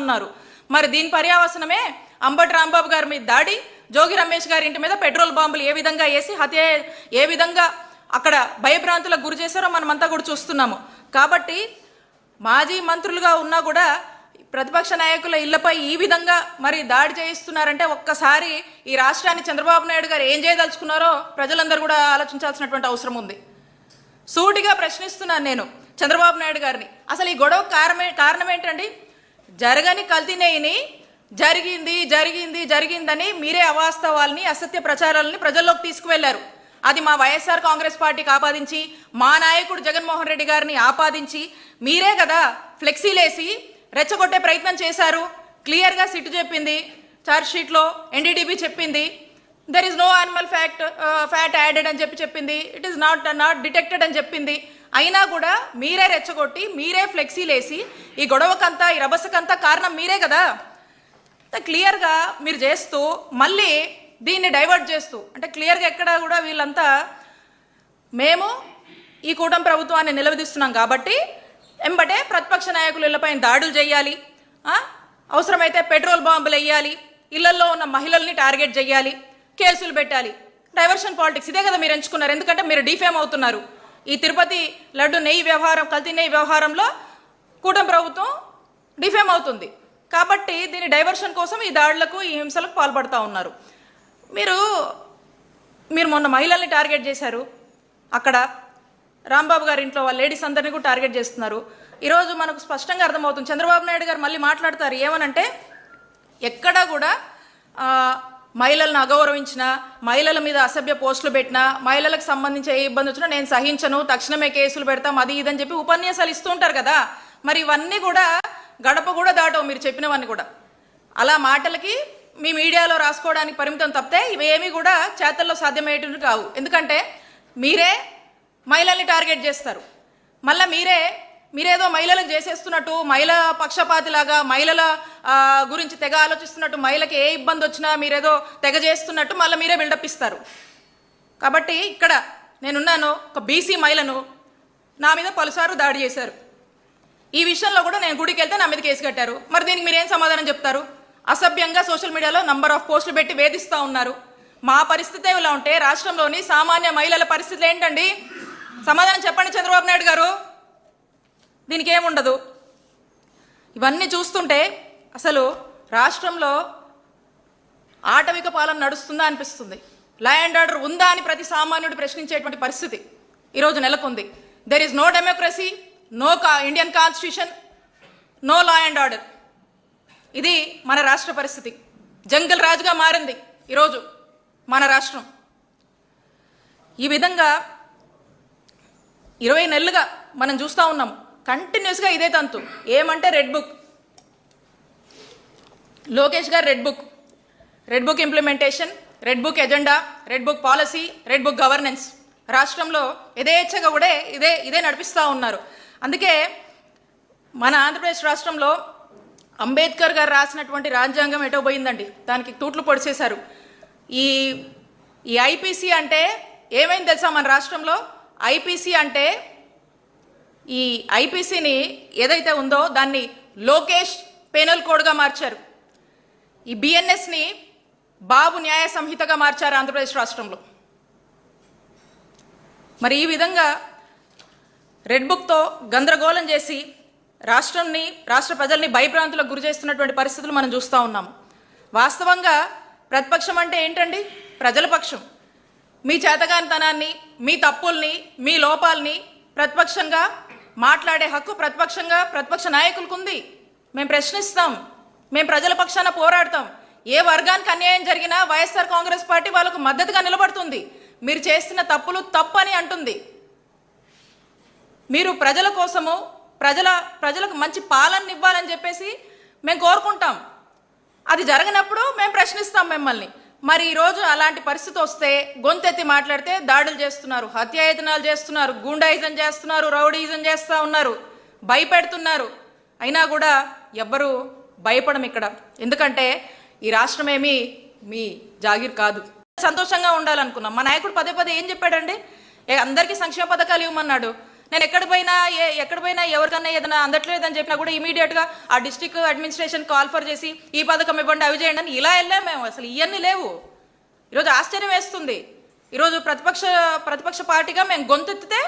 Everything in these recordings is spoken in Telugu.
ఉన్నారు. మరి దీని పర్యావసనమే అంబటి రాంబాబు గారి మీద దాడి, జోగి రమేష్ గారి ఇంటి మీద పెట్రోల్ బాంబులు ఏ విధంగా వేసి హత్య ఏ విధంగా అక్కడ భయభ్రాంతులకు గురి చేశారో మనమంతా కూడా చూస్తున్నాము. కాబట్టి మాజీ మంత్రులుగా ఉన్నా కూడా ప్రతిపక్ష నాయకుల ఇళ్లపై ఈ విధంగా మరి దాడి చేయిస్తున్నారంటే ఒక్కసారి ఈ రాష్ట్రాన్ని చంద్రబాబు నాయుడు గారు ఏం చేయదలుచుకున్నారో ప్రజలందరూ కూడా ఆలోచించాల్సినటువంటి అవసరం ఉంది. సూటిగా ప్రశ్నిస్తున్నాను నేను చంద్రబాబు నాయుడు గారిని, అసలు ఈ గొడవ కారణం ఏంటండి? జరగని కల్తీనేయిని జరిగిందని మీరే అవాస్తవాల్ని అసత్య ప్రచారాలని ప్రజల్లోకి తీసుకువెళ్లారు. అది మా వైఎస్ఆర్ కాంగ్రెస్ పార్టీకి ఆపాదించి మా నాయకుడు జగన్మోహన్ రెడ్డి గారిని ఆపాదించి మీరే కదా ఫ్లెక్సీలేసి రెచ్చగొట్టే ప్రయత్నం చేశారు. క్లియర్గా సిట్ చెప్పింది, ఛార్జ్ షీట్లో ఎన్డీడీబీ చెప్పింది, there is no animal fat added అని చెప్పింది, ఇట్ ఈస్ నాట్ డిటెక్టెడ్ అని చెప్పింది. అయినా కూడా మీరే రెచ్చగొట్టి మీరే ఫ్లెక్సీలేసి ఈ గొడవకంతా ఈ రభసకంతా కారణం మీరే కదా. క్లియర్గా మీరు చేస్తూ మళ్ళీ దీన్ని డైవర్ట్ చేస్తూ అంటే క్లియర్గా ఎక్కడ కూడా వీళ్ళంతా మేము ఈ కూటమి ప్రభుత్వాన్ని నిలదీస్తున్నాం కాబట్టి ఎంబటే ప్రతిపక్ష నాయకుల ఇళ్లపై దాడులు చేయాలి, అవసరమైతే పెట్రోల్ బాంబులు వేయాలి, ఇళ్లలో ఉన్న మహిళల్ని టార్గెట్ చేయాలి, కేసులు పెట్టాలి. డైవర్షన్ పాలిటిక్స్ ఇదే కదా మీరు ఎంచుకున్నారు. ఎందుకంటే మీరు డిఫేమ్ అవుతున్నారు. ఈ తిరుపతి లడ్డు నెయ్యి వ్యవహారం, కల్తీ నెయ్యి వ్యవహారంలో కూటమి ప్రభుత్వం డిఫేమ్ అవుతుంది. కాబట్టి దీని డైవర్షన్ కోసం ఈ దాడులకు ఈ హింసలకు పాల్పడుతూ ఉన్నారు. మీరు మొన్న మహిళల్ని టార్గెట్ చేశారు, అక్కడ రాంబాబు గారి ఇంట్లో వాళ్ళ లేడీస్ అందరినీ కూడా టార్గెట్ చేస్తున్నారు. ఈరోజు మనకు స్పష్టంగా అర్థమవుతుంది. చంద్రబాబు నాయుడు గారు మళ్ళీ మాట్లాడతారు ఏమనంటే, ఎక్కడా కూడా మహిళలను అగౌరవించినా, మహిళల మీద అసభ్య పోస్టులు పెట్టినా, మహిళలకు సంబంధించి ఏ ఇబ్బంది వచ్చినా నేను సహించను, తక్షణమే కేసులు పెడతాం, అది ఇదని చెప్పి ఉపన్యాసాలు ఇస్తూ ఉంటారు కదా. మరి ఇవన్నీ కూడా గడప కూడా దాటవు మీరు చెప్పినవన్నీ కూడా. అలా మాటలకి మీ మీడియాలో రాసుకోవడానికి పరిమితం తప్పితే ఇవేమీ కూడా చేతల్లో సాధ్యమయ్యేటివి కావు. ఎందుకంటే మీరే మహిళల్ని టార్గెట్ చేస్తారు, మళ్ళీ మీరేదో మహిళలకు చేసేస్తున్నట్టు, మహిళా పక్షపాతిలాగా మహిళల గురించి తెగ ఆలోచిస్తున్నట్టు, మహిళకి ఏ ఇబ్బంది వచ్చినా మీరేదో తెగ చేస్తున్నట్టు మళ్ళీ మీరే బిల్డప్ ఇస్తారు. కాబట్టి ఇక్కడ నేనున్నాను, ఒక బీసీ మహిళను నా మీద పలుసార్లు దాడి చేశారు. ఈ విషయంలో కూడా నేను గుడికి వెళ్తే నా మీద కేసు కట్టారు. మరి దీనికి మీరేం సమాధానం చెప్తారు? అసభ్యంగా సోషల్ మీడియాలో నంబర్ ఆఫ్ పోస్టులు పెట్టి వేధిస్తూ ఉన్నారు. మా పరిస్థితి ఇలా ఉంటే రాష్ట్రంలోని సామాన్య మహిళల పరిస్థితులు ఏంటండి? సమాధానం చెప్పండి చంద్రబాబు నాయుడు గారు. దీనికి ఏముండదు. ఇవన్నీ చూస్తుంటే అసలు రాష్ట్రంలో ఆటవిక పాలన నడుస్తుందా అనిపిస్తుంది. లా అండ్ ఆర్డర్ ఉందా అని ప్రతి సామాన్యుడు ప్రశ్నించేటువంటి పరిస్థితి ఈరోజు నెలకొంది. There is no democracy, no Indian constitution, no law and order. ఇది మన రాష్ట్ర పరిస్థితి. జంగల్ రాజుగా మారింది ఈరోజు మన రాష్ట్రం. ఈ విధంగా 20 నెలలుగా మనం చూస్తూ ఉన్నాము. కంటిన్యూస్గా ఇదే తంతు. ఏమంటే రెడ్ బుక్, లోకేష్ గారు red book implementation, red book agenda, red book policy, red book governance. రాష్ట్రంలో యథేచ్ఛగా కూడా ఇదే నడిపిస్తూ ఉన్నారు. అందుకే మన ఆంధ్రప్రదేశ్ రాష్ట్రంలో అంబేద్కర్ గారు రాసినటువంటి రాజ్యాంగం ఎటో పోయిందండి. దానికి తూట్లు పొడిచేశారు. ఈ ఐపీసీ అంటే ఏమైంది తెలుసా? మన రాష్ట్రంలో ఐపీసీ అంటే ఈ ఐపీసీని ఏదైతే ఉందో దాన్ని లోకేష్ పెనల్ కోడ్గా మార్చారు. ఈ బిఎన్ఎస్ని బాబు న్యాయ సంహితగా మార్చారు ఆంధ్రప్రదేశ్ రాష్ట్రంలో. మరి ఈ విధంగా రెడ్ బుక్తో గందరగోళం చేసి రాష్ట్ర ప్రజల్ని భయభ్రాంతులకు గురి చేస్తున్నటువంటి పరిస్థితులు మనం చూస్తూ ఉన్నాము. వాస్తవంగా ప్రతిపక్షం అంటే ఏంటండి? ప్రజల పక్షం. మీ చేతగానితనాన్ని, మీ తప్పుల్ని, మీ లోపాలని ప్రతిపక్షంగా మాట్లాడే హక్కు ప్రతిపక్ష నాయకులకు ఉంది. మేము ప్రశ్నిస్తాం, మేము ప్రజల పక్షాన పోరాడతాం. ఏ వర్గానికి అన్యాయం జరిగినా వైఎస్ఆర్ కాంగ్రెస్ పార్టీ వాళ్ళకు మద్దతుగా నిలబడుతుంది. మీరు చేస్తున్న తప్పులు తప్పని అంటుంది. మీరు ప్రజల కోసము ప్రజలకు మంచి పాలన ఇవ్వాలని చెప్పేసి మేము కోరుకుంటాం. అది జరగనప్పుడు మేము ప్రశ్నిస్తాం మిమ్మల్ని. మరి ఈరోజు అలాంటి పరిస్థితి వస్తే గొంతెత్తి మాట్లాడితే దాడులు చేస్తున్నారు, హత్యాయత్నాలు చేస్తున్నారు, గూండాయిజం చేస్తున్నారు, రౌడీయిజం చేస్తూ ఉన్నారు, భయపెడుతున్నారు. అయినా కూడా ఎవ్వరూ భయపడం ఇక్కడ. ఎందుకంటే ఈ రాష్ట్రమేమి మీ జాగీర్ కాదు. సంతోషంగా ఉండాలనుకున్నాం. మా నాయకుడు పదే ఏం చెప్పాడండి? అందరికీ సంక్షేమ పథకాలు ఇవ్వమన్నాడు. నేను ఎక్కడ పోయినా ఎవరికన్నా ఏదైనా అందట్లేదని చెప్పినా కూడా ఇమీడియట్గా ఆ డిస్ట్రిక్ట్ అడ్మినిస్ట్రేషన్ కాల్ఫర్ చేసి ఈ పథకం ఇవ్వండి అవి చేయండి అని ఇలా వెళ్ళాం మేము. అసలు ఇవన్నీ లేవు. ఈరోజు ఆశ్చర్యం వేస్తుంది. ఈరోజు ప్రతిపక్ష పార్టీగా మేము గొంతెత్తితే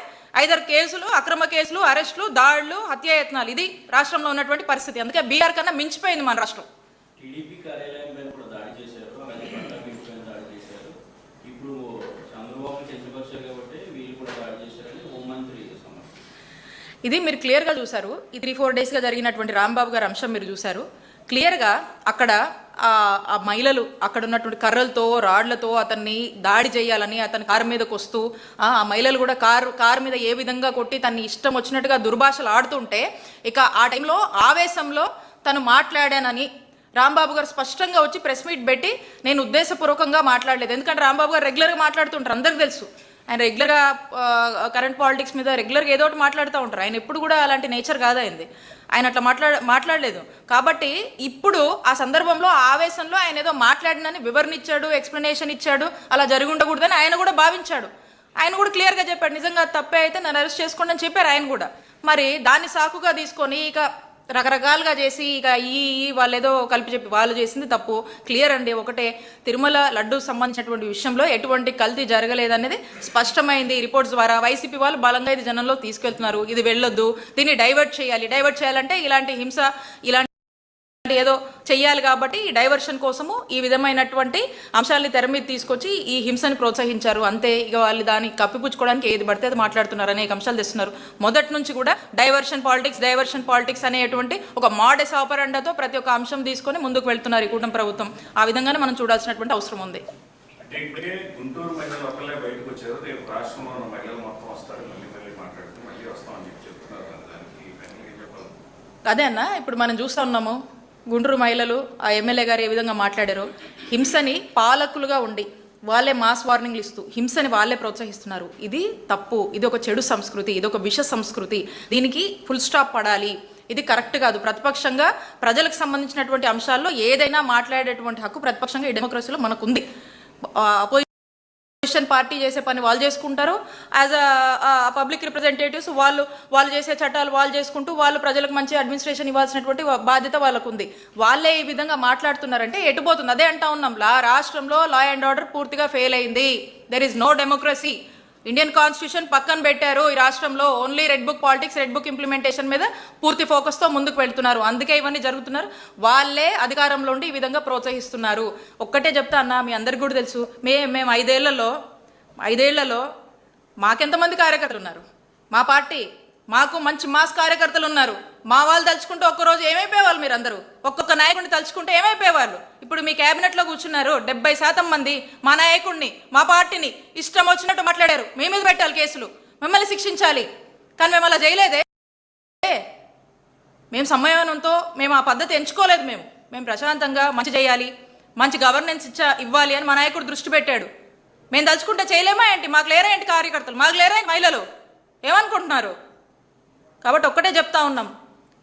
ఐదరు కేసులు, అక్రమ కేసులు, అరెస్టులు, దాడులు, హత్యాయత్నాలు. ఇది రాష్ట్రంలో ఉన్నటువంటి పరిస్థితి. అందుకే బీహార్ కన్నా మించిపోయింది మన రాష్ట్రం. టీడీపీ కార్యాలయం మీద కూడా దాడి చేశారు, అలాగే పట్టాభిపై దాడి చేశారు. ఇప్పుడు చంద్రబాబు చర్చపరిచారు కాబట్టి వీళ్ళు కూడా దాడి చేశారని హోంమంత్రి సమర్థించారు. ఇది మీరు క్లియర్గా చూశారు. ఈ 3-4 డేస్గా జరిగినటువంటి రాంబాబు గారి అంశం మీరు చూశారు క్లియర్గా. అక్కడ ఆ మహిళలు అక్కడ ఉన్నటువంటి కర్రలతో, రాళ్లతో అతన్ని దాడి చేయాలని అతని కారు మీదకి వస్తూ ఆ మహిళలు కూడా కారు మీద ఏ విధంగా కొట్టి తన్ని ఇష్టం వచ్చినట్టుగా దుర్భాషలు ఆడుతుంటే, ఇక ఆ టైంలో ఆవేశంలో తను మాట్లాడానని రాంబాబు గారు స్పష్టంగా వచ్చి ప్రెస్ మీట్ పెట్టి నేను ఉద్దేశపూర్వకంగా మాట్లాడలేదు. ఎందుకంటే రాంబాబు గారు రెగ్యులర్గా మాట్లాడుతుంటారు, అందరికీ తెలుసు. ఆయన రెగ్యులర్గా కరెంట్ పాలిటిక్స్ మీద రెగ్యులర్గా ఏదో ఒకటి మాట్లాడుతూ ఉంటారు. ఆయన ఎప్పుడు కూడా అలాంటి నేచర్ కాదు అయింది. ఆయన అట్లా మాట్లాడలేదు. కాబట్టి ఇప్పుడు ఆ సందర్భంలో ఆవేశంలో ఆయన ఏదో మాట్లాడినని వివరణ ఇచ్చాడు, ఎక్స్ప్లెనేషన్ ఇచ్చాడు. అలా జరిగి ఉండకూడదని ఆయన కూడా భావించాడు. ఆయన కూడా క్లియర్గా చెప్పాడు, నిజంగా తప్పే అయితే నన్ను అరెస్ట్ చేసుకోండి అని చెప్పారు ఆయన కూడా. మరి దాన్ని సాకుగా తీసుకొని ఇక రకరకాలుగా చేసి ఇక వాళ్ళు ఏదో కలిపి చెప్పి వాళ్ళు చేసింది తప్పు. క్లియర్ అండి. ఒకటే, తిరుమల లడ్డు సంబంధించినటువంటి విషయంలో ఎటువంటి కల్తీ జరగలేదనేది స్పష్టమైంది రిపోర్ట్స్ ద్వారా. వైసీపీ వాళ్ళు బలంగా ఇది జనంలో తీసుకెళ్తున్నారు. ఇది వెళ్ళొద్దు, దీన్ని డైవర్ట్ చేయాలంటే ఇలాంటి హింస, ఇలాంటి ఏదో చెయ్యాలి కాబట్టి ఈ డైవర్షన్ కోసము ఈ విధమైనటువంటి అంశాలని తెర మీద తీసుకొచ్చి ఈ హింసని ప్రోత్సహించారు అంతే. ఇక వాళ్ళు దాన్ని కప్పిపుచ్చుకోవడానికి ఏది పడితే అది మాట్లాడుతున్నారు, అనేక అంశాలు తెస్తున్నారు. మొదటి నుంచి కూడా డైవర్షన్ పాలిటిక్స్ అనేటువంటి ఒక మోడస్ ఆపరెండాతో ప్రతి ఒక్క అంశం తీసుకొని ముందుకు వెళ్తున్నారు ఈ కూటమి ప్రభుత్వం. ఆ విధంగానే మనం చూడాల్సినటువంటి అవసరం ఉంది. గుంటూరు మహిళలు ఒకళ్ళే బయటకు వచ్చారు, రేపు రాష్ట్రంలో ఉన్న మహిళలు మొత్తం వస్తారు, మళ్ళీ మాట్లాడుతూ మళ్ళీ వస్తామని చెప్తున్నారు. అదే అన్న, ఇప్పుడు మనం చూస్తూ ఉన్నాము గుంటూరు మహిళలు ఆ ఎమ్మెల్యే గారు ఏ విధంగా మాట్లాడారో. హింసని పాలకులుగా ఉండి వాళ్ళే మాస్ వార్నింగ్లు ఇస్తూ హింసని వాళ్ళే ప్రోత్సహిస్తున్నారు. ఇది తప్పు. ఇది ఒక చెడు సంస్కృతి, ఇది ఒక విష సంస్కృతి. దీనికి ఫుల్ స్టాప్ పడాలి. ఇది కరెక్ట్ కాదు. ప్రతిపక్షంగా ప్రజలకు సంబంధించినటువంటి అంశాల్లో ఏదైనా మాట్లాడేటువంటి హక్కు ప్రతిపక్షంగా ఈ డెమోక్రసీలో మనకుంది. అపోజిషన్ పార్టీ చేసే పని వాళ్ళు చేసుకుంటారు. యాజ్ అ పబ్లిక్ రిప్రజెంటేటివ్స్ వాళ్ళు చేసే చట్టాలు వాళ్ళు చేసుకుంటూ వాళ్ళు ప్రజలకు మంచి అడ్మినిస్ట్రేషన్ ఇవ్వాల్సినటువంటి బాధ్యత వాళ్ళకు ఉంది. వాళ్ళే ఈ విధంగా మాట్లాడుతున్నారంటే ఎటుపోతుంది? అదే అంటా ఉన్నాం, రాష్ట్రంలో లా అండ్ ఆర్డర్ పూర్తిగా ఫెయిల్ అయింది. There is no democracy. Indian constitution పక్కన పెట్టారు. ఈ రాష్ట్రంలో only red book politics, red book implementation మీద పూర్తి ఫోకస్తో ముందుకు వెళ్తున్నారు. అందుకే ఇవన్నీ జరుగుతున్నారు. వాళ్ళే అధికారంలో ఉండి ఈ విధంగా ప్రోత్సహిస్తున్నారు. ఒక్కటే చెప్తా అన్న, మీ అందరికి కూడా తెలుసు, మేము ఐదేళ్లలో మాకెంతమంది కార్యకర్తలు ఉన్నారు. మా పార్టీ మాకు మంచి మాస్ కార్యకర్తలు ఉన్నారు. మా వాళ్ళు తలుచుకుంటే ఒక్కరోజు ఏమైపోయేవాళ్ళు? మీరు అందరూ ఒక్కొక్క నాయకుడిని తలుచుకుంటే ఏమైపోయేవాళ్ళు? ఇప్పుడు మీ క్యాబినెట్లో కూర్చున్నారు 70% మంది మా నాయకుడిని, మా పార్టీని ఇష్టం వచ్చినట్టు మాట్లాడారు. మీ మీద పెట్టాలి కేసులు, మిమ్మల్ని శిక్షించాలి. కానీ మేము అలా చేయలేదే. మేము సంయమనంతో మేము ఆ పద్ధతి ఎంచుకోలేదు. మేము ప్రశాంతంగా మంచి చేయాలి, మంచి గవర్నెన్స్ ఇవ్వాలి అని మా నాయకుడు దృష్టి పెట్టాడు. మేము తలుచుకుంటే చేయలేమా ఏంటి? మాకు లేరా ఏంటి కార్యకర్తలు? మాకు లేరా ఏంటి మహిళలు? ఏమనుకుంటున్నారు? కాబట్టి ఒక్కటే చెప్తా ఉన్నాం,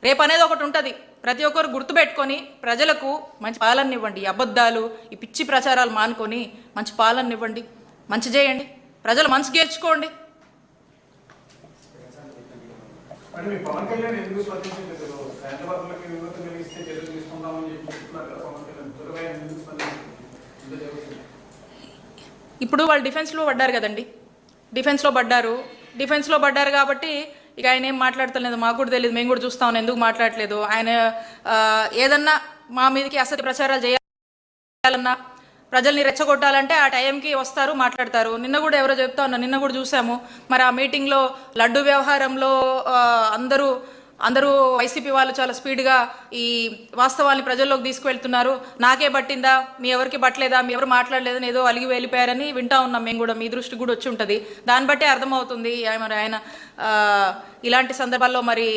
రేపు అనేది ఒకటి ఉంటుంది. ప్రతి ఒక్కరు గుర్తుపెట్టుకొని ప్రజలకు మంచి పాలన ఇవ్వండి. అబద్ధాలు, ఈ పిచ్చి ప్రచారాలు మానుకొని మంచి పాలన ఇవ్వండి, మంచి చేయండి, ప్రజలు మనసు గెలుచుకోండి. ఇప్పుడు వాళ్ళు డిఫెన్స్లో పడ్డారు కదండి, డిఫెన్స్లో పడ్డారు కాబట్టి ఇక ఆయన ఏం మాట్లాడతలేదు. మాకు కూడా తెలియదు, మేము కూడా చూస్తా ఉన్నాం ఎందుకు మాట్లాడలేదు. ఆయన ఏదన్నా మా మీదకి అసత్య ప్రచారాలు చేయాలన్నా, ప్రజల్ని రెచ్చగొట్టాలంటే ఆ టైంకి వస్తారు, మాట్లాడతారు. నిన్న కూడా ఎవరో చెప్తా ఉన్నా, నిన్న కూడా చూసాము. మరి ఆ మీటింగ్లో లడ్డు వ్యవహారంలో అందరూ వైసీపీ వాళ్ళు చాలా స్పీడ్గా ఈ వాస్తవాన్ని ప్రజల్లోకి తీసుకువెళ్తున్నారు. నాకే పట్టిందా, మీ ఎవరికి పట్టలేదా, మీ ఎవరు మాట్లాడలేదని ఏదో అలిగి వెళ్ళిపోయారని వింటా ఉన్నాం. మేము కూడా, మీ దృష్టి కూడా వచ్చి ఉంటుంది. దాన్ని బట్టే అర్థమవుతుంది మరి ఆయన ఇలాంటి సందర్భాల్లో మరి